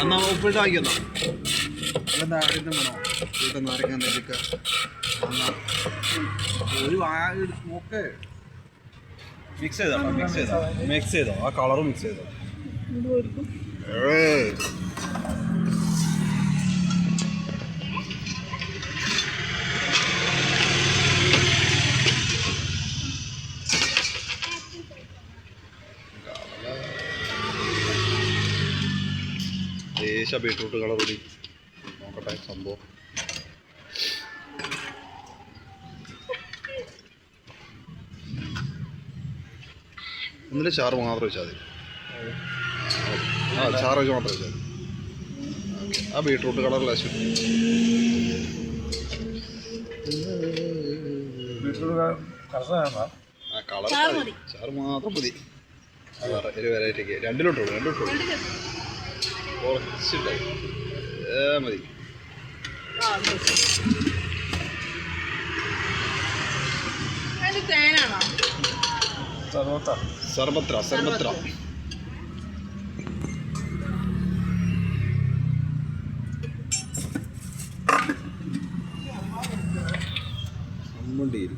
എന്നാ ഉപ്പിട്ട് വാങ്ങിക്കുന്നോ അതെന്താ ആദ്യം വേണോ വീട്ടിൽ നാരങ്ങ നെല്ലിക്ക ഒരു നോക്കേ മിക്സ് ചെയ്തോ ആ കളറും മിക്സ് ചെയ്തോ ദേശ ബീട്രൂട്ട് കളർ കൂടി നോക്കട്ടെ സംഭവം ഒന്നിൽ ചാറ് മാത്രം വെച്ചാൽ മതി ചാറ് വെച്ച് മാത്രം വെച്ചാൽ മതി ആ ബീട്രൂട്ട് കളർ ലേശം ആ കളർ ചാറ് മാത്രം മതി ഒരു വെറൈറ്റിക്ക് രണ്ടിലോട്ടുള്ളൂ കുറച്ചിട്ടായി മതി സർബത്ര അമ്മണ്ടിയിൽ